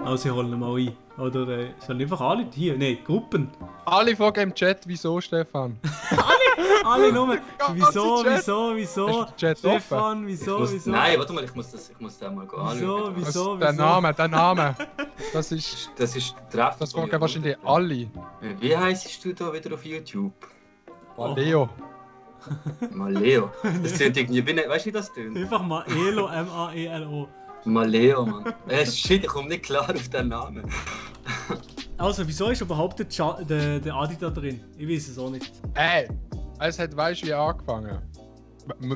Also ich hole ihn mal ein. Oder sollen einfach alle hier? Nein, Gruppen. Alle fragen im Chat, wieso, Stefan? Alle nur. Wieso, Chat. wieso, wieso? Hast du den Chat Stefan, wieso, wieso? Nein, warte mal, ich muss den mal anschauen. Wieso? Der Name. Das ist Treffen. Das fragen wahrscheinlich alle. Wie heisst du da wieder auf YouTube? Maleo. Maleo. Das klingt irgendwie, weißt du, wie das tönt? Einfach Maelo, M-A-E-L-O. Maleo, Mann. Shit, ich komme nicht klar auf den Namen. Also, wieso ist überhaupt der Adi da drin? Ich weiß es auch nicht. Es hat, weißt du, wie angefangen.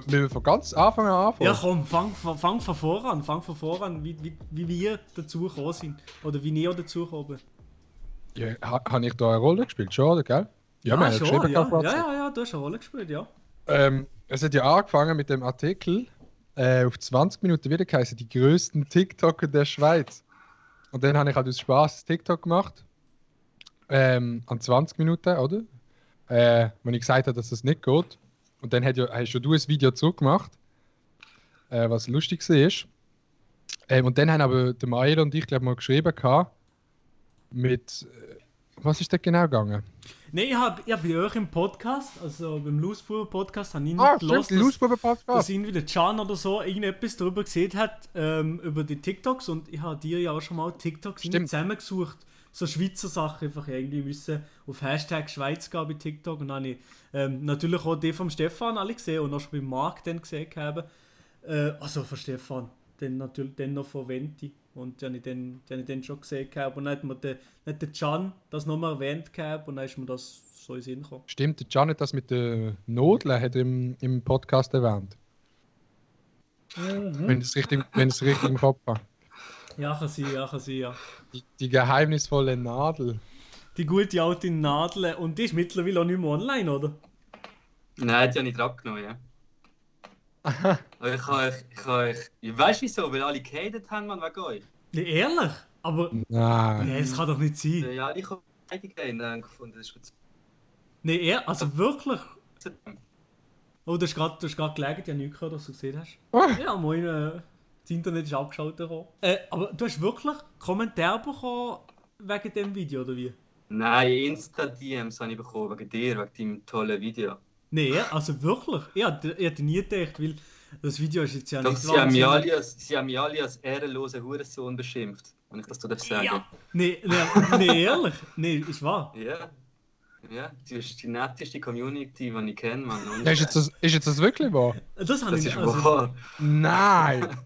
Wir von ganz Anfang an anfangen. Ja komm, fang von voran, wie wir dazu gekommen sind. Oder wie ihr dazu gekommen. Ja, habe ich da eine Rolle gespielt? Schon, oder, gell? Ja, wir haben schon, geschrieben, ja, du hast eine Rolle gespielt, ja. Es hat ja angefangen mit dem Artikel auf 20 Minuten wieder geheißen, die grössten TikToker der Schweiz. Und dann habe ich halt aus Spaß TikTok gemacht. An 20 Minuten, oder? Wenn ich gesagt habe, dass das nicht geht. Und dann hast schon du ein Video zurückgemacht, was lustig war. Und dann haben aber der Maelo und ich, glaube mal geschrieben mit. Was ist da genau gegangen? Nein, ich hab bei euch im Podcast, also beim Lausbuben-Podcast, habe ich nicht Podcast. dass irgendwie der Can oder so irgendetwas darüber gesehen hat, über die TikToks. Und ich habe dir ja auch schon mal TikToks zusammengesucht. So Schweizer Sachen einfach irgendwie müssen auf Hashtag Schweiz gehen bei TikTok. Und dann habe ich natürlich auch die vom Stefan alle gesehen und auch schon beim Marc dann gesehen haben. Also von Stefan, dann natürlich dann noch von Venti. Und die habe ich dann schon gesehen gehabt. Und dann hat mir der Can das nochmal erwähnt gehabt und dann ist mir das so in den Sinn gekommen. Stimmt, der Can hat das mit der Nodle hat im Podcast erwähnt. Wenn es richtig im Kopf war. Ja, kann sein, ja. Die geheimnisvolle Nadel. Die gute alte Nadel. Und die ist mittlerweile auch nicht mehr online, oder? Nein, die habe ich dran genommen, ja. Aber ich weiss wieso, weil alle gehatet haben, man, wegen euch. Ja, ehrlich? Aber. Nein. Nee, es kann doch nicht sein. Ja, ich habe einige gefunden, das ist gut. Nee, also wirklich? Oh, du hast gerade gelegen, ich habe nichts gehört, was du gesehen hast. Ja, moin, das Internet ist abgeschaltet. Aber du hast wirklich Kommentare bekommen wegen dem Video, oder wie? Nein, Insta-DMs habe ich bekommen, wegen dir, wegen deinem tollen Video. Nee, also wirklich? Ich hätte nie gedacht, weil das Video ist jetzt ja doch, nicht sie haben mich alle als ehrenlosen Hurensohn beschimpft, wenn ich das so sagen darf. Ja. Nee, ehrlich? Nee, ist wahr. Ja, du bist die netteste Community, die ich kenne, Mann. Ja, ist jetzt das wirklich wahr? Das ist wahr. Nein!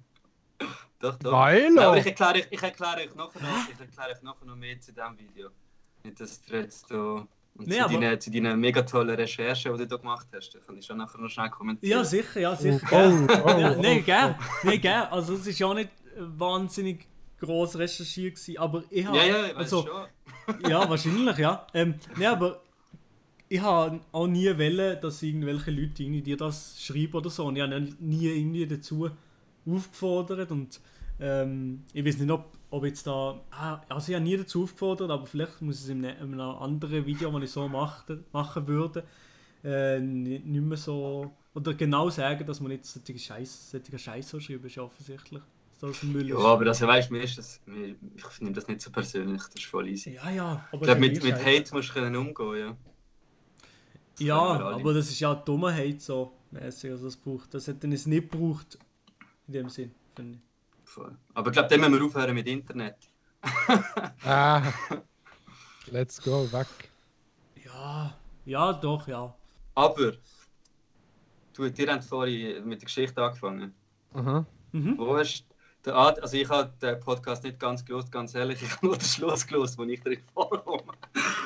Doch. Weil? Ja, aber ich erkläre euch nachher noch mehr zu diesem Video. Nicht, dass du jetzt so... Und nee, zu deinen mega tollen Recherchen, die du gemacht hast, da kann ich schon nachher noch schnell kommentieren. Ja, sicher. Nein, gell. Also es ist ja nicht wahnsinnig gross recherchiert gewesen, aber ich habe... Ja, ich weiß schon. Ja, wahrscheinlich, ja. Nee, aber ich habe auch nie wollen, dass irgendwelche Leute irgendwie dir das schreiben oder so. Und ich habe nie irgendwie dazu aufgefordert und ich weiß nicht, ob jetzt da... Also ich habe nie dazu aufgefordert, aber vielleicht muss ich es in einem anderen Video, das ich so machen würde, nicht mehr so... Oder genau sagen, dass man jetzt solche Scheiß so schreiben, ist ja offensichtlich. Das Müll ist. Ja, aber das, weißt du, ich nehme das nicht so persönlich, das ist voll easy. Ja. Aber ich glaube, mit Hate musst du umgehen, ja. Ja, aber das ist ja dumme Hate so mäßig, also das hätte es nicht gebraucht, in dem Sinn, finde ich. Voll. Aber ich glaube, dann müssen wir aufhören mit Internet. Let's go, weg. Ja, doch. Aber, ihr habt vorhin mit der Geschichte angefangen. Wo hast also ich habe den Podcast nicht ganz gelesen, ganz ehrlich, ich habe nur den Schluss gelesen, wo ich drin vorkomme.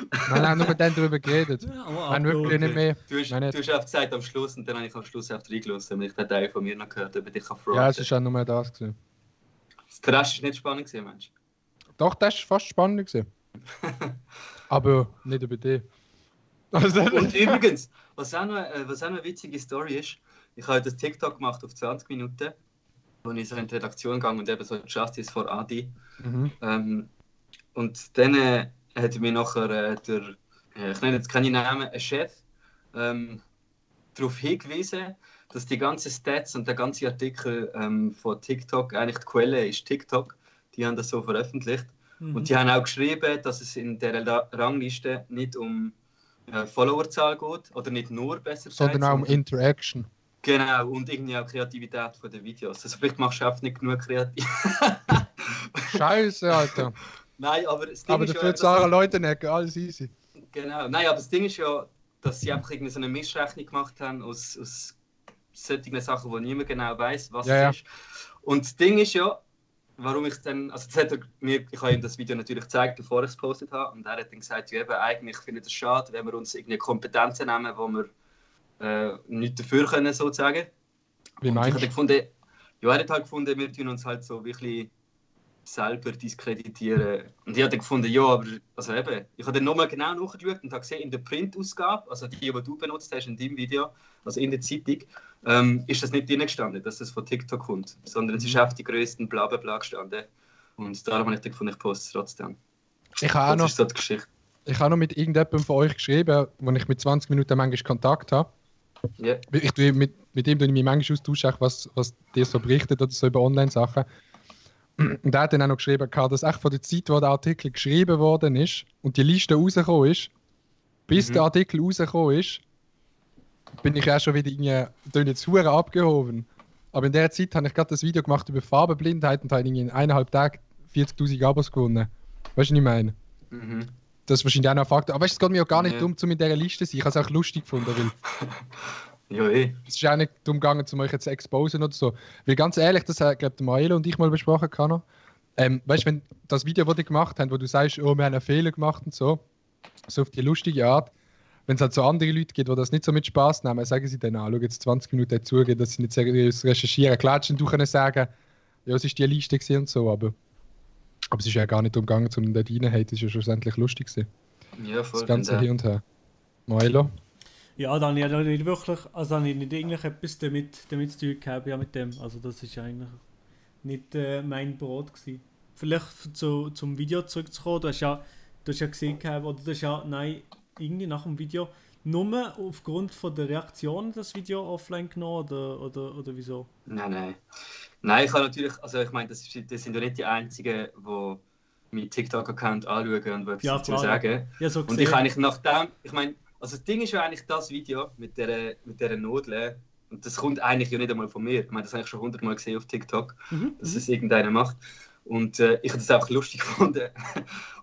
Wir haben nur dann darüber geredet. Wirklich nicht mehr. Du hast einfach gesagt am Schluss und dann habe ich am Schluss einfach reingelassen, weil ich den Teil von mir noch gehört habe, dich fragen. Ja, es war auch nur das gewesen. Der Rest war nicht spannend gewesen, Mensch. Doch, das war fast spannend gewesen. Aber nicht über dich. Und übrigens, was auch noch eine witzige Story ist, ich habe das TikTok gemacht auf 20 Minuten, wo ich so in die Redaktion gegangen und eben so Justice for Adi. Und dann hat mir nachher ich nenne jetzt keine Namen, ein Chef darauf hingewiesen, dass die ganzen Stats und der ganze Artikel von TikTok eigentlich die Quelle ist TikTok. Die haben das so veröffentlicht. Und die haben auch geschrieben, dass es in dieser Rangliste nicht um Followerzahl geht, oder nicht nur, besser gesagt. Sondern auch um Interaction. Genau, und irgendwie auch Kreativität der Videos. Also vielleicht machst du einfach nicht genug kreativ. Scheiße, Alter. Nein, aber das Ding aber ist dafür zahlen Leute nicht, alles easy. Genau, nein, aber das Ding ist ja, dass sie einfach irgendwie so eine Mischrechnung gemacht haben aus solchen Sachen, wo niemand genau weiß, was es ist. Und das Ding ist ja, warum ich es dann, also das hat ich habe ihm das Video natürlich gezeigt, bevor ich es gepostet habe, und er hat dann gesagt, ja eben, eigentlich finde ich es schade, wenn wir uns irgendwie Kompetenzen nehmen, wo wir nichts dafür können, sozusagen. Wie meinst du? Er hat halt gefunden, wir tun uns halt so wirklich selber diskreditieren. Und ich habe dann gefunden, ja, aber also eben, ich habe dann nochmal genau nachgeschaut und habe gesehen, in der Printausgabe, also die du benutzt hast in deinem Video, also in der Zeitung, ist das nicht drin gestanden, dass das von TikTok kommt, sondern es ist auf die grössten Blablabla gestanden. Und darum habe ich dann gefunden, ich poste es trotzdem. Ich habe das ist so die Geschichte. Ich habe noch mit irgendjemandem von euch geschrieben, wo ich mit 20 Minuten manchmal Kontakt habe. Yeah. Mit dem ich mich manchmal austausche, was dir so berichtet oder so über Online-Sachen. Und er hat dann auch noch geschrieben, dass echt von der Zeit, wo der Artikel geschrieben worden ist und die Liste rausgekommen ist, bis der Artikel rausgekommen ist, bin ich auch schon wieder jetzt verdammt abgehoben. Aber in der Zeit habe ich gerade das Video gemacht über Farbenblindheit und habe in 1,5 Tagen 40'000 Abos gewonnen. Weißt du, was ich meine? Mhm. Das ist wahrscheinlich auch noch ein Faktor. Aber es geht mir auch gar nicht darum, um in dieser Liste zu sein. Ich habe es auch lustig gefunden. Weil ja, es ist auch nicht darum gegangen, um euch jetzt zu exposen oder so. Weil ganz ehrlich, das hat, glaube ich, Maelo und ich mal besprochen. Weißt du, wenn das Video, das die gemacht haben, wo du sagst, oh, wir haben einen Fehler gemacht und so auf die lustige Art, wenn es halt so andere Leute gibt, die das nicht so mit Spaß nehmen, sagen sie dann, schau jetzt 20 Minuten zugehen, dass sie nicht seriös recherchieren. Klar, du können sagen, ja, es war die Liste und so, aber es ist ja gar nicht darum gegangen, um dort reinzuhaten, das war ja schlussendlich lustig gewesen. Ja, voll. Das Ganze hin und her. Milo? Ja, dann habe ich nicht wirklich, also habe ich nicht eigentlich etwas damit zu tun gehabt, ja, mit dem. Also das ist eigentlich nicht mein Brot gewesen. Vielleicht zum Video zurückzukommen, du hast ja gesehen gehabt, oder du hast ja, nein, irgendwie nach dem Video nur aufgrund von der Reaktion das Video offline genommen oder wieso? Nein, ich habe natürlich, also ich meine, das sind ja nicht die einzigen, die meinen TikTok-Account anschauen und etwas dazu sagen. Ja, so und ich eigentlich nachdem, ich meine, also das Ding ist ja eigentlich das Video mit dieser Nudel, und das kommt eigentlich ja nicht einmal von mir. Ich meine, das habe ich schon 100-mal gesehen auf TikTok, dass es irgendeiner macht. Und ich habe das einfach lustig gefunden.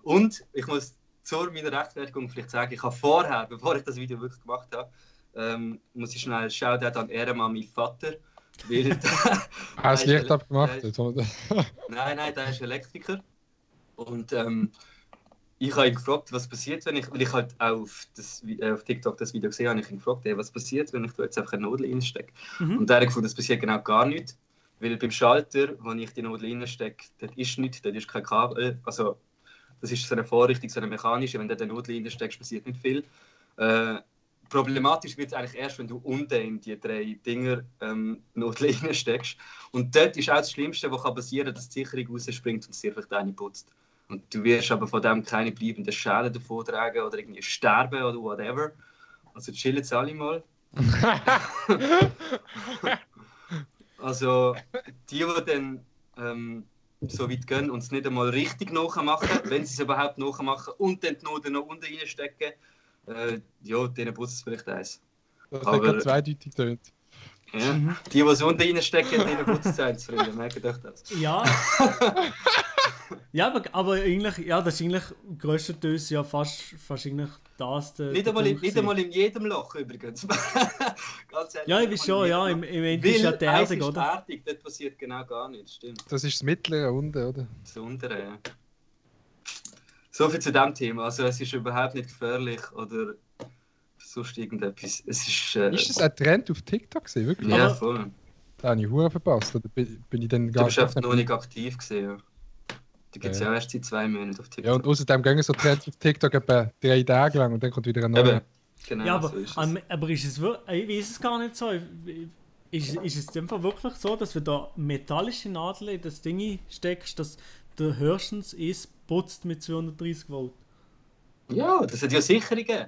Und ich muss zu meiner Rechtfertigung vielleicht sagen, ich habe vorher, bevor ich das Video wirklich gemacht habe, muss ich schnell Shoutout an Ehrenmann, mein Vater. Weil hast du Licht abgemacht? Nein, der ist Elektriker. Und ich habe ihn gefragt, was passiert, weil ich halt auch auf TikTok das Video gesehen habe, ich ihn gefragt, was passiert, wenn ich da jetzt einfach eine Nadel reinstecke. Und der hat gefunden, das passiert genau gar nichts. Weil beim Schalter, wo ich die Nadel reinstecke, dort ist nichts, dort ist kein Kabel. Also, das ist so eine Vorrichtung, so eine mechanische. Wenn du den Nadel reinsteckst, passiert nicht viel. Problematisch wird es eigentlich erst, wenn du unten in die 3 Dinger Nadel reinsteckst. Und dort ist auch das Schlimmste, was passieren kann, dass die Sicherung rausspringt und es dir vielleicht eine putzt. Und du wirst aber von dem keine bleibenden Schäden davon tragen oder irgendwie sterben oder whatever. Also chillen jetzt alle mal. Also die dann so weit gehen und es nicht einmal richtig nachmachen, wenn sie es überhaupt nachmachen und dann die Noten noch unten reinstecken, ja, denen putzt es vielleicht eins. Das hat gerade zweideutig tönt. Ja, die es unten reinstecken, denen putzt es eins, Freunde, merkt euch das. Ja. Ja, aber eigentlich, ja, das ist eigentlich grösstenteils ja fast eigentlich das. Nicht einmal in jedem Loch übrigens. Ganz ehrlich, ja, ich weiß schon, ja, im Ende ist ja die Erdung, oder? Fertig, dort passiert genau gar nichts, stimmt. Das ist das mittlere unten, oder? Das untere, ja. So viel zu diesem Thema, also es ist überhaupt nicht gefährlich oder sonst irgendetwas. Es ist das ein Trend auf TikTok gewesen, wirklich? Ja, voll. Da habe ich Hure verpasst, oder bin ich dann gar nicht... Du bist einfach noch nicht aktiv gewesen, ja. Die gibt es ja erst seit 2 Monaten auf TikTok. Ja, und außerdem gehen so Trends auf TikTok etwa 3 Tage lang und dann kommt wieder ein neuer. Genau, ja, aber, so ist es. Aber ist es wirklich, ich weiß es gar nicht so. Ist es einfach wirklich so, dass wenn du metallische Nadeln in das Ding steckst, dass du höchstens es putzt mit 230 Volt? Ja, das hat ja Sicherungen.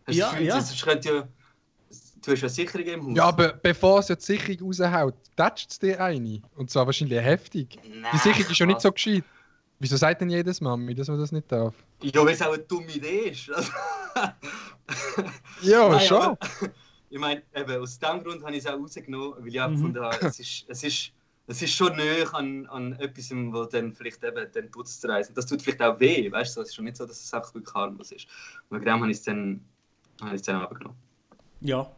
Ja. Du hast ja Sicherungen im Haus. Ja, aber bevor es ja die Sicherung raushaut, tätscht es dir eine. Und zwar wahrscheinlich heftig. Nein, die Sicherung ist schon nicht so gescheit. Wieso sagt denn jedes Mami, dass man das nicht darf? Ja, weil es auch eine dumme Idee ist. Ja, Nein, schon. Aber, ich meine, aus diesem Grund habe ich es auch rausgenommen, weil ich auch gefunden habe, es ist schon näher an etwas, wo dann vielleicht eben den Putz zu reißen. Das tut vielleicht auch weh, weißt du? Es ist schon nicht so, dass es einfach wirklich harmlos ist. Und wegen dem habe ich es dann abgenommen. Ja.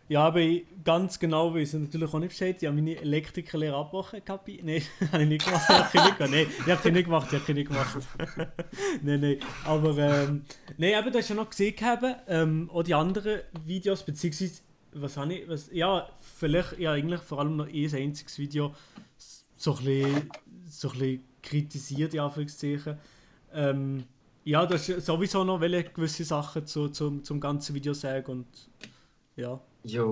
Ja, aber ganz genau weiß ich natürlich auch nicht Bescheid. Ich habe meine Elektrikerlehre abgebrochen. Nein, habe ich nicht gemacht. Ich habe nicht gemacht. Nein. Aber, nein, aber du hast ja noch gesehen, auch die anderen Videos, beziehungsweise, vielleicht, ja, eigentlich vor allem noch ein einziges Video so ein bisschen kritisiert, in Anführungszeichen. Ja, das ist sowieso noch gewisse Sachen zum ganzen Video sagen und ja. Ja,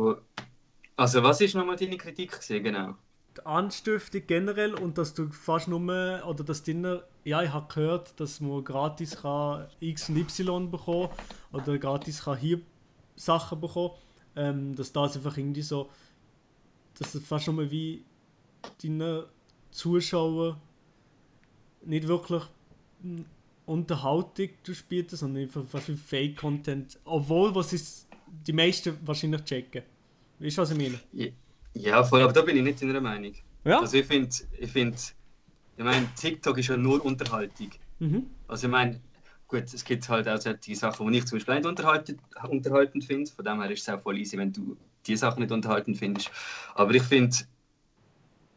also was ist nochmal deine Kritik gewesen, genau? Die Anstiftung generell und dass du fast nur, oder dass ja, ich habe gehört, dass man gratis kann X und Y bekommen oder gratis kann hier Sachen bekommen, dass das einfach irgendwie so, dass es fast nur wie deine Zuschauer nicht wirklich Unterhaltung spielt, sondern einfach fast wie Fake-Content, obwohl was ist die meisten wahrscheinlich checken. Weißt du, was ich meine? Ja, voll, aber da bin ich nicht in der Meinung. Ja? Also ich meine, TikTok ist ja nur Unterhaltung. Also ich meine, gut, es gibt halt auch die Sachen, die ich zum Beispiel nicht unterhaltend finde. Von dem her ist es auch voll easy, wenn du die Sachen nicht unterhaltend findest. Aber ich finde,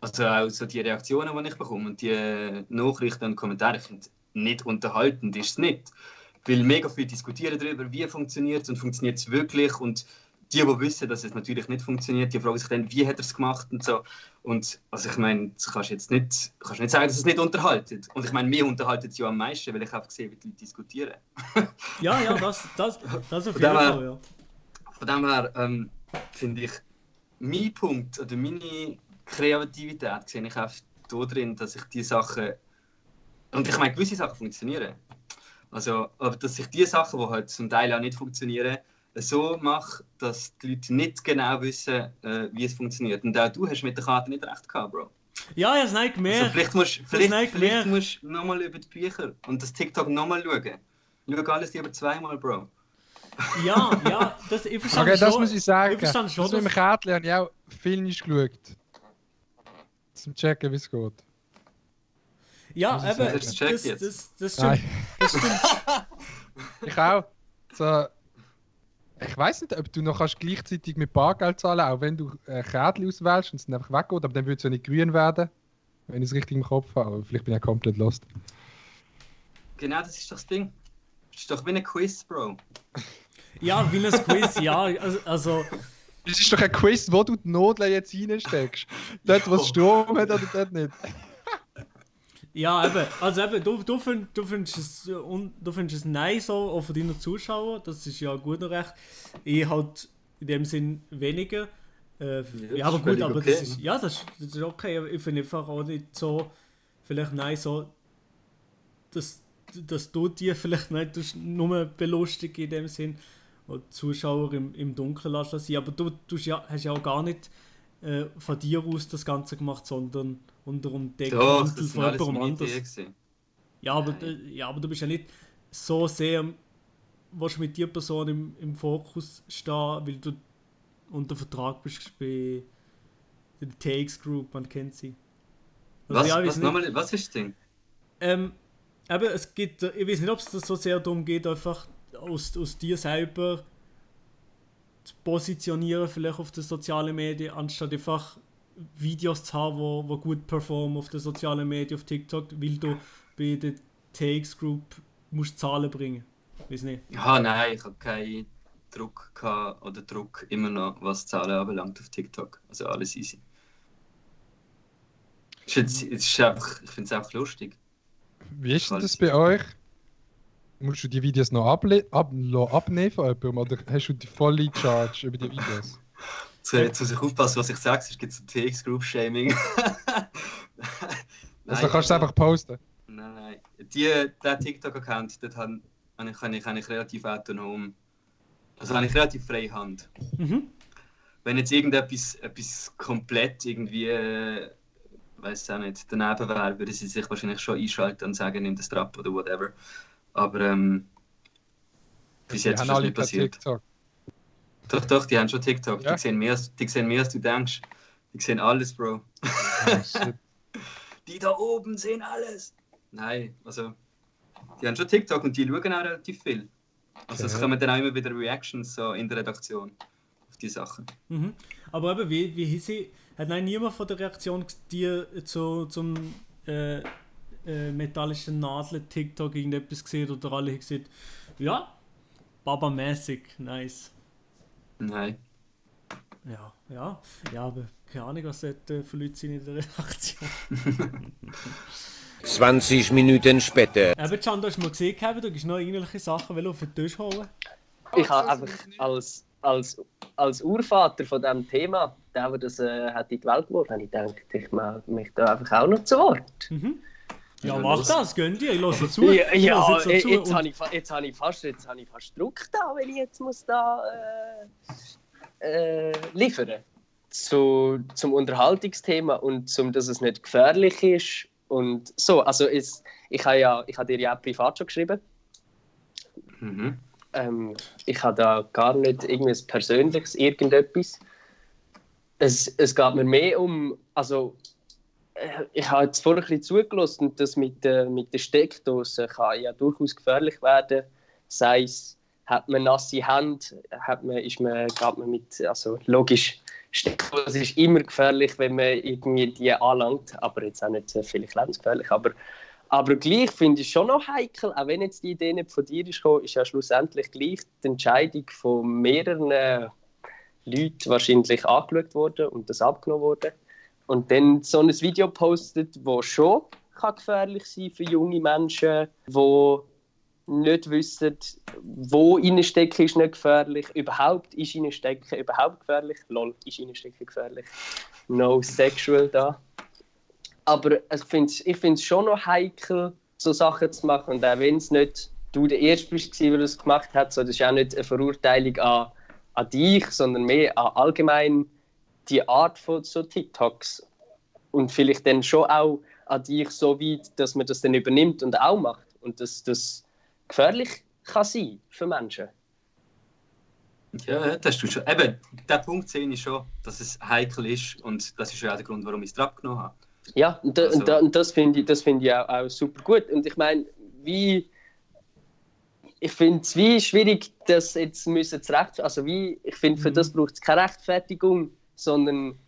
also auch so die Reaktionen, die ich bekomme und die Nachrichten und Kommentare, ich finde, nicht unterhaltend ist es nicht. Weil mega viel diskutieren darüber, wie funktioniert es und funktioniert es wirklich. Und die wissen, dass es natürlich nicht funktioniert, die fragen sich dann, wie hat er es gemacht und so. Und also ich meine, du kannst nicht sagen, dass es nicht unterhaltet. Und ich meine, mir unterhaltet es ja am meisten, weil ich einfach sehe, wie die Leute diskutieren. Ja, das auf jeden Fall, ja. Von dem her finde ich, mein Punkt oder meine Kreativität sehe ich einfach da drin, dass ich die Sachen, und ich meine, gewisse Sachen funktionieren. Also, aber dass ich die Sachen, die halt zum Teil auch nicht funktionieren, so mache, dass die Leute nicht genau wissen, wie es funktioniert. Und auch du hast mit der Karte nicht recht gehabt, Bro. Ja, ich habe es nicht gemerkt. Also vielleicht musst du nochmal über die Bücher und das TikTok nochmal schauen. Schau alles lieber zweimal, Bro. Ja, ich verstand okay, schon. Das muss ich sagen. Ich verstand schon, das mit dem Kärtchen habe ich auch viel nicht geschaut. Zum checken, wie es geht. Ja, eben, das stimmt. Das stimmt. Ich auch. So, ich weiss nicht, ob du noch gleichzeitig mit Bargeld zahlen kannst, auch wenn du Kärtchen auswählst und es dann einfach weggeht, aber dann würde es ja nicht grün werden, wenn ich es richtig im Kopf habe. Aber vielleicht bin ich ja komplett lost. Genau, das ist doch das Ding. Das ist doch wie ein Quiz, Bro. Ja, wie ein Quiz, ja. Also Es ist doch ein Quiz, wo du die Nodeln jetzt reinsteckst. Dort, wo es Strom hat oder dort nicht. Ja, eben. Also eben, du findest es nice so, auch von deinen Zuschauern. Das ist ja gut und recht. Ich halt in dem Sinn weniger. Ja, aber gut, aber okay. Das ist okay. Ich finde einfach auch nicht so, vielleicht nice so, dass du die vielleicht nicht nur belustigen in dem Sinn. Und die Zuschauer im Dunkeln lassen sein. Aber du hast ja auch gar nicht von dir aus das Ganze gemacht, sondern unter dem Deckmantel von jemandem anders. Ja, aber du bist ja nicht so sehr, willst mit dieser Person im Fokus stehen, weil du unter Vertrag bist bei der TX Group, man kennt sie. Also, was ist das Ding? Aber es gibt, ich weiß nicht, ob es so sehr darum geht, einfach aus dir selber zu positionieren, vielleicht auf den sozialen Medien, anstatt einfach Videos zu haben, die gut performen auf den sozialen Medien, auf TikTok, weil du bei der TX Group musst Zahlen bringen. Weiß nicht. Ja, nein, ich habe keinen Druck gehabt, oder Druck immer noch, was Zahlen anbelangt auf TikTok. Also alles easy. Ich finde es einfach lustig. Wie ist denn das bei euch? Musst du die Videos noch abnehmen von jemandem oder hast du die volle Charge über die Videos? Jetzt muss ich aufpassen, was ich sage, sonst gibt es ein TX-Group-Shaming. Also kannst du es einfach posten? Nein. Der TikTok-Account, dort habe ich relativ autonom, also habe ich relativ freie Hand. Wenn jetzt irgendetwas komplett irgendwie weiß auch nicht, daneben wäre, würden sie sich wahrscheinlich schon einschalten und sagen, nimm das Trap oder whatever. Aber bis jetzt ist das nicht passiert. TikTok. Doch, die haben schon TikTok. Ja. Die sehen mehr, als du denkst. Die sehen alles, Bro. Oh, die da oben sehen alles. Nein, also die haben schon TikTok und die schauen auch relativ viel. Also es kommen dann auch immer wieder Reactions so in der Redaktion auf die Sachen. Mhm. Aber eben, wie hieß sie? Hat niemand von der Reaktion dir zum metallischen Nadeln TikTok irgendetwas gesehen oder alle haben gesagt, ja, Baba-mäßig, nice. Nein. Ja, aber keine Ahnung, was das für Leute sind in der Redaktion. 20 Minuten später. Eben, Can, du hast mal gesehen, du hast noch irgendwelche Sachen auf den Tisch holen. Ich habe einfach als Urvater von diesem Thema, der das hat in die Welt gebracht, habe ich gedacht, ich melde mich da einfach auch noch zu Wort. Mhm. Ja, mach das, gönn dir, ich höre zu. Jetzt habe ich fast Druck da, wenn ich jetzt muss da liefern zum Unterhaltungsthema und dass es nicht gefährlich ist und so. Also ich habe dir ja auch privat schon geschrieben. Mhm. Ich habe da gar nicht irgendwas Persönliches, irgendetwas. Es geht mir mehr um, also ich habe jetzt vorher ein bisschen zugelassen und das mit der Steckdose kann ja durchaus gefährlich werden. Sei es, hat man nasse Hände, geht man mit, also logisch, Steckdose ist immer gefährlich, wenn man irgendwie die anlangt, aber jetzt auch nicht vielleicht lebensgefährlich. Aber gleich finde ich es schon noch heikel, auch wenn jetzt die Idee nicht von dir ist gekommen, ist ja schlussendlich gleich die Entscheidung von mehreren Leuten wahrscheinlich angeschaut worden und das abgenommen worden. Und dann so ein Video postet, das schon gefährlich sein kann für junge Menschen, die nicht wissen, wo reinstecken ist nicht gefährlich, überhaupt ist reinstecken überhaupt gefährlich. Lol, ist reinstecken gefährlich. No sexual da. Aber ich finde es schon noch heikel, so Sachen zu machen. Und auch wenn es nicht du der Erste bist, der das gemacht hat, so, das ist auch nicht eine Verurteilung an dich, sondern mehr an allgemein die Art von so TikToks. Und vielleicht dann schon auch an dich so weit, dass man das dann übernimmt und auch macht. Und dass das gefährlich kann sein für Menschen. Ja, das tut schon. Eben, den Punkt sehe ich schon, dass es heikel ist. Und das ist ja auch der Grund, warum ich es abgenommen habe. Ja, und das finde ich auch super gut. Und ich meine, ich finde es wie schwierig, das jetzt zu rechtfertigen. Also ich finde, für das braucht es keine Rechtfertigung, sondern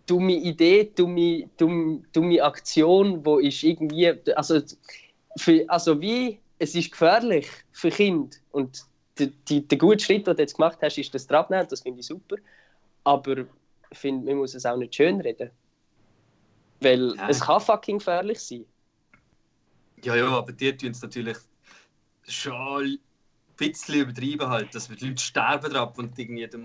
dumme Idee, dumme Aktion, wo ist irgendwie, es ist gefährlich für Kinder. Und der gute Schritt, den du jetzt gemacht hast, ist das Abnehmen, das finde ich super. Aber ich finde, man muss es auch nicht schönreden. Weil es kann fucking gefährlich sein. Ja, aber die tun es natürlich schon ein bisschen übertrieben, halt, dass die Leute sterben drauf und irgendwie der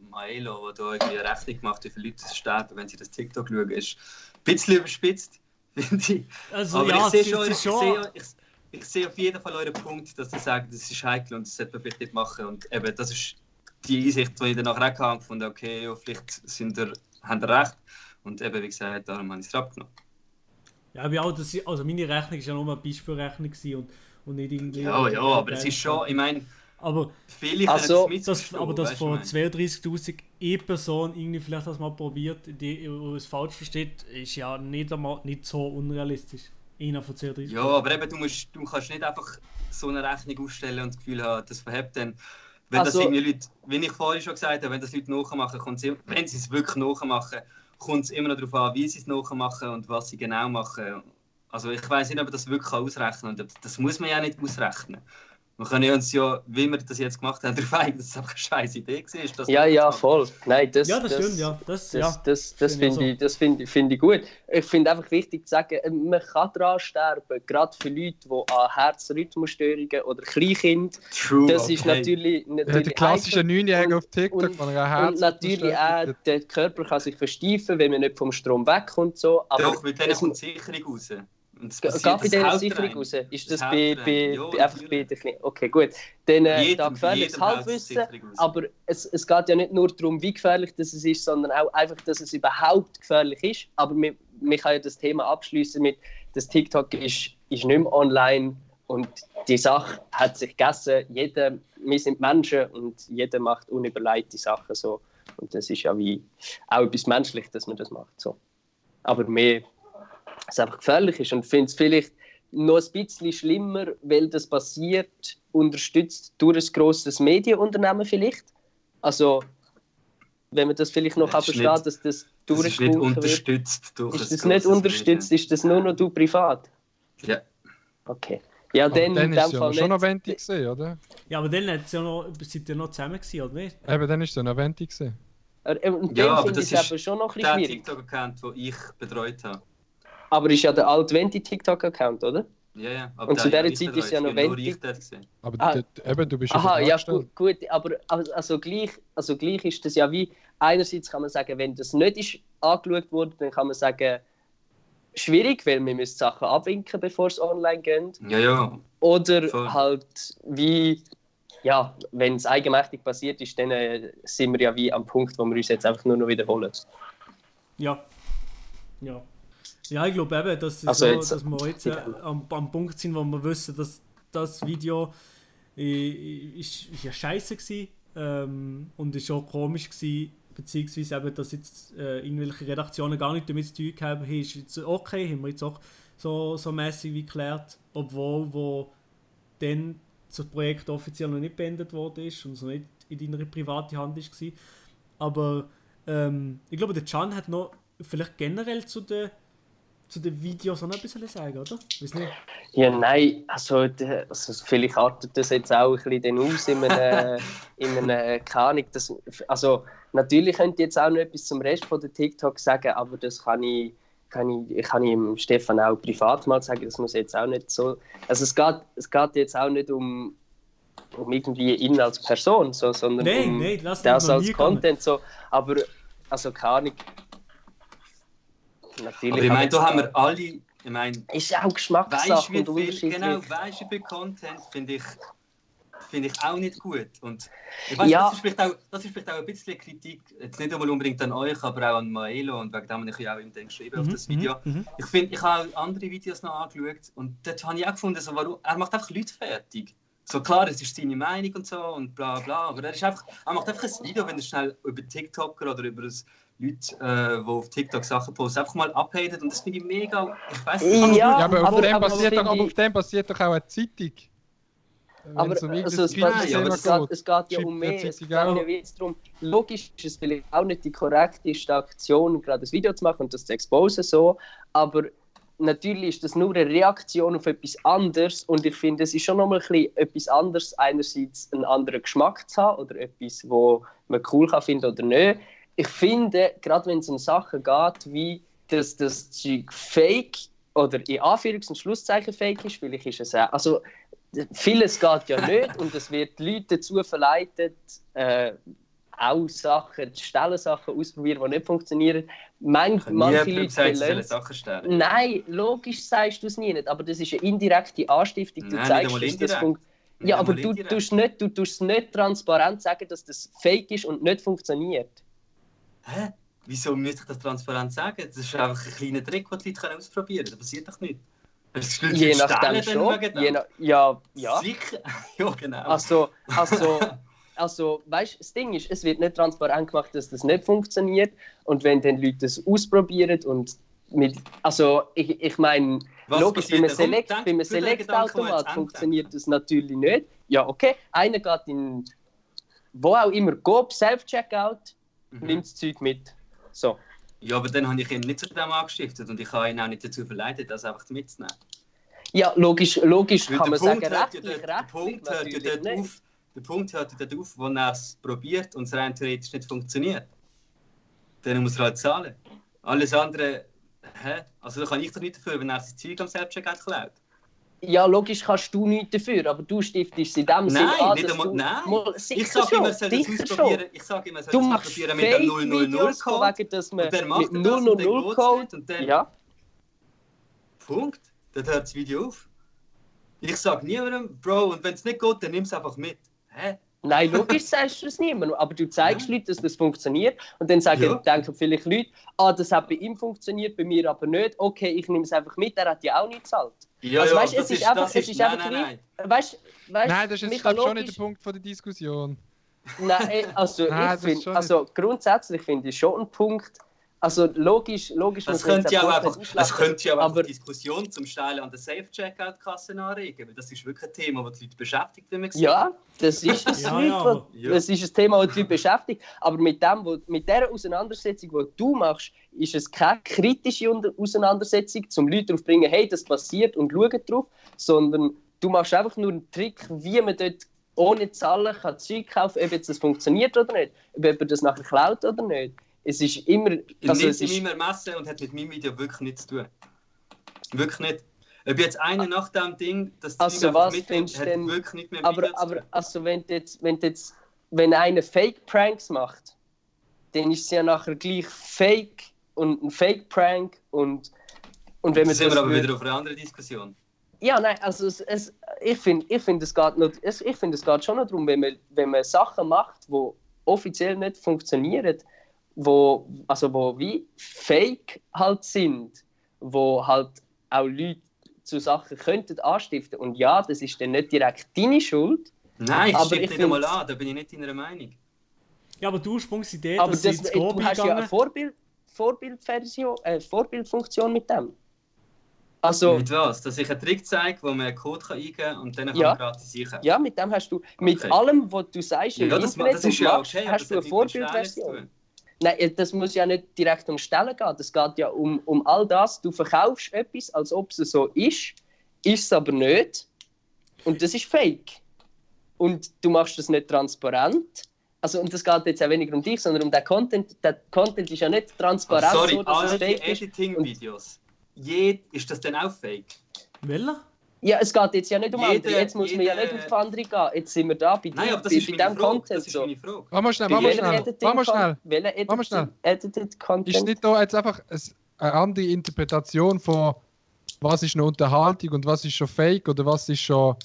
Maelo, der da irgendwie eine Rechnung macht, wie viele Leute sterben, wenn sie das TikTok schauen, ist ein bisschen überspitzt, finde ich. Also, aber ja, ich sehe auf jeden Fall euren Punkt, dass sie sagen, das ist heikel und das sollte man vielleicht nicht machen. Und eben, das ist die Einsicht, die ich danach auch gefunden habe, okay, ja, vielleicht haben ihr recht. Und eben, wie gesagt, darum habe ich es abgenommen. Ja, aber auch, also meine Rechnung war ja nur eine Beispielrechnung und nicht irgendwie... Ja, aber es ist schon, ich meine... Aber viele also, das von 32'000 E-Person irgendwie vielleicht das mal probiert, die es falsch versteht, ist ja nicht so unrealistisch. Einer von 32'000. Ja, aber eben, du kannst nicht einfach so eine Rechnung ausstellen und das Gefühl haben, das verhebt dann. Wenn das irgendwie Leute, wie ich vorhin schon gesagt habe, wenn das Leute nachmachen, wenn sie es wirklich nachmachen, kommt es immer noch darauf an, wie sie es nachmachen und was sie genau machen. Also ich weiss nicht, ob man das wirklich ausrechnen kann. Das muss man ja nicht ausrechnen. Wir können uns ja, wie wir das jetzt gemacht haben, darauf einigen, dass es einfach eine scheiß Idee war. Ja, voll. Nein, das stimmt, ja. Das finde ich gut. Ich finde einfach wichtig zu sagen, man kann daran sterben, gerade für Leute, die an Herzrhythmusstörungen oder Kleinkinder. Das ist natürlich der klassische 9-Jährige auf TikTok von einer Herzrhythmusstörung. Und natürlich auch, der Körper kann sich versteifen, wenn man nicht vom Strom wegkommt. So. Aber doch, mit denen kommt die Sicherung raus. Geht bei dieser Sicherung raus? Ist das einfach bei den Kleinen? Okay, gut. Dann da gefährliches Halbwissen, aber es geht ja nicht nur darum, wie gefährlich das ist, sondern auch einfach, dass es überhaupt gefährlich ist. Aber man kann ja das Thema abschließen mit, dass TikTok ist nicht mehr online und die Sache hat sich gegessen. Wir sind Menschen und jeder macht unüberlegte Sachen so. Und das ist ja wie auch etwas Menschliches, dass man das macht. So. Aber mehr, es einfach gefährlich ist. Und ich finde es vielleicht noch ein bisschen schlimmer, weil das passiert, unterstützt durch ein grosses Medienunternehmen vielleicht. Also, wenn man das vielleicht noch versteht, dass das durchgewunken wird. Ist das nicht unterstützt? Ist das nur noch du privat? Ja. Okay. Ja, dann ist es ja schon noch Venti gesehen, oder? Ja, aber dann seid ihr noch zusammen gewesen, oder nicht? Eben, dann ist es ja noch Venti gesehen. Und ja, aber finde ich das ist aber schon noch ein der bisschen schwierig. TikTok-Account, den ich betreut habe. Aber ist ja der alte Venti-TikTok-Account, oder? Ja. Und zu dieser Zeit ist ja noch Venti. Aber eben, du bist aha, ja gut, aber also gleich ist das ja wie, einerseits kann man sagen, wenn das nicht ist angeschaut wurde, dann kann man sagen, schwierig, weil wir müssen Sachen abwinken, bevor es online geht. Ja. Oder voll. halt wie, ja, wenn es eigenmächtig passiert ist, dann sind wir ja wie am Punkt, wo wir uns jetzt einfach nur noch wiederholen. Ja, ich glaube eben, dass wir jetzt am Punkt sind, wo wir wissen, dass das Video ist ja scheiße war und ist auch komisch gewesen, beziehungsweise eben, dass jetzt irgendwelche Redaktionen gar nicht damit zu tun haben, hey, ist jetzt okay, haben wir jetzt auch so mäßig wie geklärt, obwohl wo dann das Projekt offiziell noch nicht beendet worden ist und so nicht in deiner privaten Hand war. Aber ich glaube, der Can hat noch vielleicht generell zu den Videos auch noch ein bisschen sagen, oder? Weiß nicht. Ja, nein, also vielleicht artet das jetzt auch ein bisschen aus in einem keine Ahnung, also natürlich könnte ich jetzt auch noch etwas zum Rest von der TikTok sagen, aber das kann ich dem Stefan auch privat mal sagen, das muss jetzt auch nicht so, also es geht jetzt auch nicht um irgendwie ihn als Person, so, sondern das als Content, so, aber also keine Ahnung. Natürlich, aber ich meine, da haben wir alle, ist auch Geschmackssache und unterschiedlich. Genau, weißt du, viel Content finde ich auch nicht gut. Und ich weiss, das ist vielleicht auch ein bisschen Kritik, jetzt nicht unbedingt an euch, aber auch an Maelo, und wegen dem habe ich ja auch ihm dann geschrieben auf das Video. Ich habe auch andere Videos noch angeschaut und dort habe ich auch gefunden, so, er macht einfach Leute fertig. So klar, es ist seine Meinung und so und bla bla, aber er macht einfach ein Video, wenn er schnell über TikToker oder über Leute, die auf TikTok Sachen posten, einfach mal abhatet, und das finde ich mega, ich weiss nicht. Ja, aber auf dem basiert doch auch eine Zeitung. Aber es geht ja um mehr, es geht ja jetzt darum, logisch ist es vielleicht auch nicht die korrekteste Aktion, gerade ein Video zu machen und das zu exposen, so, aber natürlich ist das nur eine Reaktion auf etwas anderes, und ich finde, es ist schon nochmal etwas anderes, einerseits einen anderen Geschmack zu haben oder etwas, wo man cool kann finden oder nicht. Ich finde, gerade wenn es um Sachen geht, wie dass das Zeug fake oder in Anführungs- und Schlusszeichen fake ist, vielleicht ist es auch, also vieles geht ja nicht und es wird die Leute dazu verleitet, auch Sachen zu stellen, Sachen ausprobieren, die nicht funktionieren. Manche Leute Sachen stellen. Nein, logisch sagst du es nie nicht, aber das ist eine indirekte Anstiftung. Du zeigst, dass das funktioniert. Ja, aber du tust es nicht transparent sagen, dass das fake ist und nicht funktioniert. Hä? Wieso müsste ich das transparent sagen? Das ist einfach ein kleiner Trick, den die Leute ausprobieren können. Das passiert doch nicht. Je nachdem schon. Ja. Sicher? Ja, genau. Also, weißt du, das Ding ist, es wird nicht transparent gemacht, dass das nicht funktioniert. Und wenn dann Leute das ausprobieren und ich meine, logisch, bei einem Select-Automat funktioniert das natürlich nicht. Ja, okay, einer geht in wo auch immer, Coop, Self-Checkout, nimmt das Zeug mit. So. Ja, aber dann habe ich ihn nicht zu dem angestiftet und ich habe ihn auch nicht dazu verleitet, das einfach mitzunehmen. Ja, logisch kann man sagen, Der Punkt hört dort auf, wo er es probiert und es rein theoretisch nicht funktioniert. Dann muss er halt zahlen. Alles andere, also da kann ich doch nicht dafür, wenn er sein Zeug am Self-Checkout klaut. Ja, logisch kannst du nichts dafür, aber du stiftest in dem Sinne an, dass du... Nein, ich sage immer, er soll es ausprobieren. Ich sage immer, er soll es ausprobieren mit dem 000-Code. Und der macht mit 000-Code. Ja. Punkt. dann hört das Video auf. Ich sage niemandem, Bro, und wenn es nicht geht, dann nimm es einfach mit. Hä? Nein, logisch sagst du es niemandem, aber du zeigst Leuten, dass das funktioniert und dann denken vielleicht Leute, das hat bei ihm funktioniert, bei mir aber nicht. Okay, ich nehme es einfach mit, er hat ja auch nicht gezahlt. Ja, also, ja, weißt, es ist einfach nein. Weißt, nein, das ist jetzt schon nicht der Punkt von der Diskussion. Nein, also nein, ich finde, grundsätzlich finde ich schon einen Punkt. Also logisch das könnte ja auch einfach Diskussion zum Steilen an der Safe-Checkout-Kasse anregen, weil das ist wirklich ein Thema, das die Leute beschäftigt, wie man sieht. Ja, das ist das das ist ein Thema, das die Leute beschäftigt. Aber mit dieser Auseinandersetzung, die du machst, ist es keine kritische Auseinandersetzung, um Leute darauf zu bringen, hey, das passiert und schauen drauf, sondern du machst einfach nur einen Trick, wie man dort ohne Zahlen kann Zeug kaufen, ob jetzt das funktioniert oder nicht, ob jemand das nachher klaut oder nicht. Es ist immer... Also es ist immer Messe und hat mit meinem Video wirklich nichts zu tun. Wirklich nicht. Ob jetzt einer nach dem Ding das Zeug einfach mitnimmt, hat wirklich nicht mehr mit Video zu tun. Aber also wenn einer Fake-Pranks macht, dann ist es ja nachher gleich Fake und ein Fake-Prank und wenn man das sind wir aber wieder auf eine andere Diskussion. Ja, nein, also ich finde, es geht schon noch darum, wenn man Sachen macht, die offiziell nicht funktionieren, wo wie fake halt sind, wo halt auch Leute zu Sachen könnten anstiften. Und ja, das ist dann nicht direkt deine Schuld. Nein, das stimmt nicht einmal an, da bin ich nicht deiner Meinung. Ja, aber die Ursprungsidee, aber dass du hast ja eine Vorbildfunktion mit dem. Also, mit was? Dass ich einen Trick zeige, wo man einen Code eingeben kann und dann kann man gratis einkaufen? Ja, mit dem hast du, mit allem, was du sagst im Internet das ist ja okay, hast du eine Vorbildversion. Nein, das muss ja nicht direkt um Stellen gehen. Das geht ja um all das. Du verkaufst etwas, als ob es so ist es aber nicht. Und das ist fake. Und du machst das nicht transparent. Also, und das geht jetzt auch weniger um dich, sondern um den Content. Der Content ist ja nicht transparent. Sorry, so, dass all die Editing-Videos. Ist das denn auch fake? Welcher? Ja, es geht jetzt ja nicht um andere. Jetzt muss man ja nicht auf andere gehen. Jetzt sind wir da bei diesem Content. Das ist meine Frage. Warte mal schnell. Edited Content. Ist nicht da jetzt einfach eine andere Interpretation von was ist eine Unterhaltung und was ist schon Fake oder was ist schon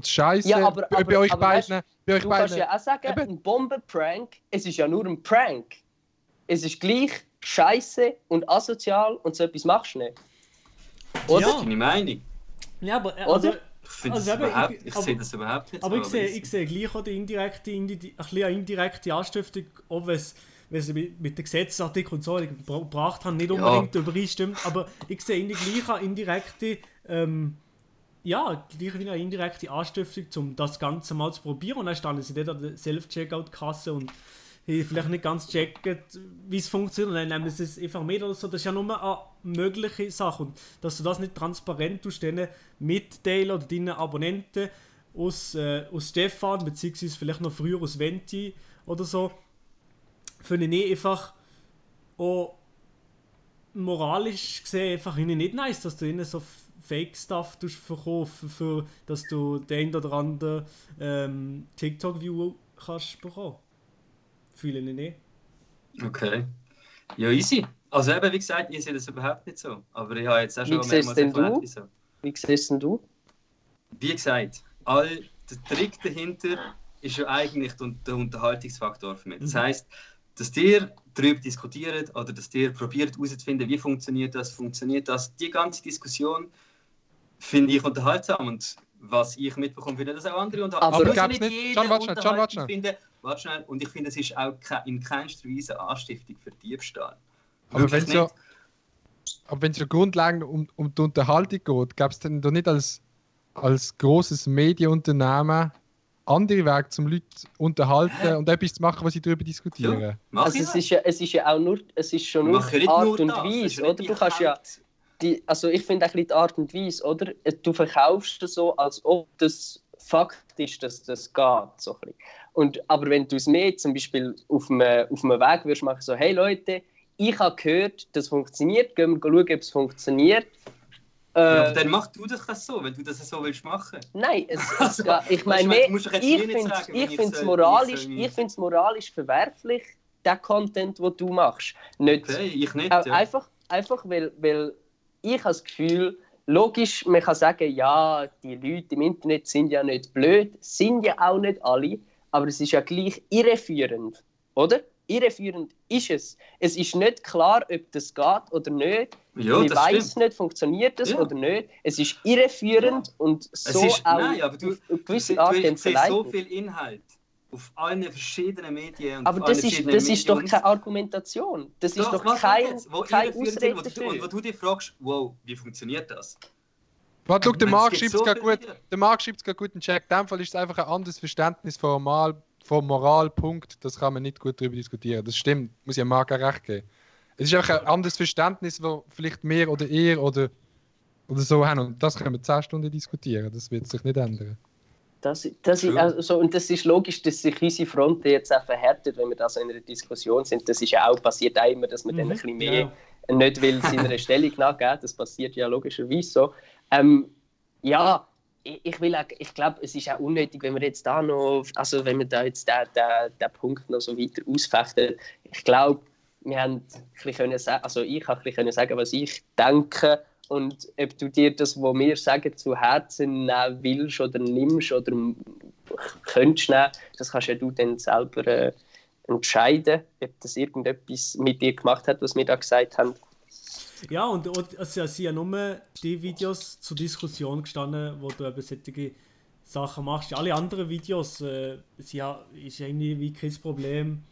Scheiße? Ja, aber bei euch beiden. Du kannst ja auch sagen, ein Bombenprank, es ist ja nur ein Prank. Es ist gleich Scheiße und asozial und so etwas machst du nicht. Oder? Das ist deine Meinung. Ja, aber also, ich sehe das überhaupt nicht. Aber so, ich sehe gleich auch die indirekte Anstiftung, auch wenn es mit den Gesetzesartikeln und so gebracht haben, nicht unbedingt übereinstimmt. Aber ich sehe gleich eine indirekte, Anstiftung, um das Ganze mal zu probieren. Und dann standen sie dort an der Self-Checkout-Kasse und vielleicht nicht ganz checken, wie es funktioniert, und dann nehmen sie es einfach mit oder so. Das ist ja nur eine mögliche Sache. Und dass du das nicht transparent mitteilen oder deinen Abonnenten aus Stefan, beziehungsweise vielleicht noch früher aus Venti oder so, finde ich einfach auch moralisch gesehen einfach nicht nice, dass du ihnen so Fake-Stuff verkaufen, für dass du den oder anderen TikTok-View kannst bekommen. Fühle ich nicht. Okay. Ja, easy. Also eben, wie gesagt, ich sehe das überhaupt nicht so. Aber ich habe jetzt auch schon mehrmals erklärt, so. Wie siehst denn du? Wie gesagt, der Trick dahinter ist ja eigentlich der Unterhaltungsfaktor für mich. Das heisst, dass ihr darüber diskutiert oder dass ihr probiert herauszufinden, wie funktioniert das. Die ganze Diskussion finde ich unterhaltsam und was ich mitbekomme, finde das auch andere unterhaltsam. Aber es nicht jeder unterhaltsam finden. Warte schnell. Und ich finde, es ist auch in keinster Weise Anstiftung für Diebstahl. Aber wenn es ja grundlegend um die Unterhaltung geht, gäbe es dann doch nicht als grosses Medienunternehmen andere Wege, um Leute zu unterhalten und etwas zu machen, was sie darüber diskutieren? Ja, also es ist ja auch nur, es ist schon nur Art und Weise, oder? Du kannst ja also ich finde auch die Art und Weise, oder? Du verkaufst es so, als ob das Fakt ist, dass das geht. So ein bisschen. Aber wenn du es mehr zum Beispiel auf einem Weg würdest machen, so, hey Leute, ich habe gehört, das funktioniert, gehen wir schauen, ob es funktioniert. Aber dann mach du das so, wenn du das so willst machen. Nein, ich meine, ich finde es moralisch verwerflich, den Content, den du machst. Nicht, okay, ich nicht. Einfach weil ich habe das Gefühl, logisch, man kann sagen, ja, die Leute im Internet sind ja nicht blöd, sind ja auch nicht alle, aber es ist ja gleich irreführend, oder? Irreführend ist es. Es ist nicht klar, ob das geht oder nicht. Ja, ich weiss nicht, funktioniert das oder nicht. Es ist irreführend und so ist, auch nein, aber du siehst so viel Inhalt auf allen verschiedenen Medien. Und aber das ist doch keine Argumentation. Das ist doch keine Ausrede dafür. Und wo du dich fragst, wow, wie funktioniert das? Warte, schau, der Marc schreibt es gerade gut. Der Marc schreibt es gerade gut in den Chat. In dem Fall ist es einfach ein anderes Verständnis vom Moralpunkt. Das kann man nicht gut darüber diskutieren. Das stimmt, muss ich Marc auch recht geben. Es ist einfach ein anderes Verständnis, das vielleicht mehr oder eher oder so haben. Und das können wir 10 Stunden diskutieren. Das wird sich nicht ändern. Und das ist logisch, dass sich unsere Fronten jetzt auch verhärtet, wenn wir da so in einer Diskussion sind. Das ist ja auch, passiert auch immer, dass man dann ein bisschen mehr nicht will seiner Stellung nachgeben. Das passiert ja logischerweise so. Ich glaube, es ist auch unnötig, wenn wir jetzt da noch, also wenn wir da jetzt den Punkt noch so weiter ausfechten. Ich glaube, wir haben ich konnte sagen, was ich denke. Und ob du dir das, was wir sagen, zu Herzen nehmen willst oder nimmst oder könntest nehmen, das kannst ja du dann selber entscheiden, ob das irgendetwas mit dir gemacht hat, was wir da gesagt haben. Ja, und es sind ja nur die Videos zur Diskussion gestanden, wo du eben solche Sachen machst. Alle anderen Videos ist irgendwie wie kein Problem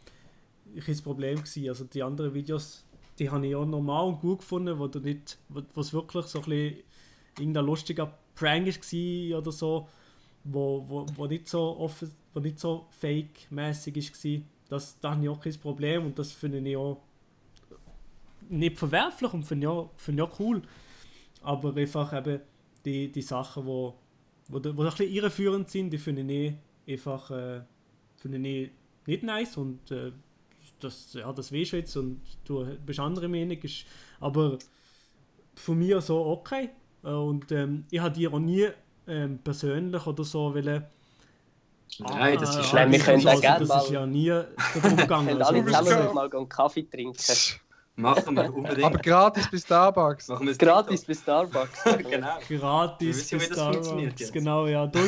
gewesen. Also die anderen Videos, die habe ich auch normal und gut gefunden, wo es wirklich so ein bisschen irgendein lustiger Prank war oder so, wo nicht so fake-mässig war. Da habe ich auch kein Problem und das finde ich auch nicht verwerflich und finde ich auch cool. Aber einfach eben die Sachen, die ein bisschen irreführend sind, die finde ich nicht nice und das weisst du jetzt und du bist andere Meinung, aber von mir so okay. Und ich habe dir auch nie persönlich oder so wollen. Nein, das ist wir können auch gerne das ist ja nie darum gegangen. Wir können alle zusammen mal einen Kaffee trinken. Machen wir unbedingt. Aber gratis bis Starbucks. Gratis bis Starbucks. Genau. Gratis bis Starbucks. Genau, ja. Du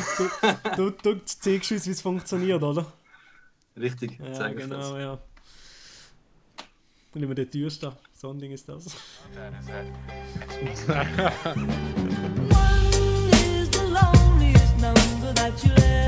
zeigst uns, wie es funktioniert, oder? Richtig, ja, genau, ja. Und immer der teuerste. So ein Ding ist das. One is the loneliest number that you'll ever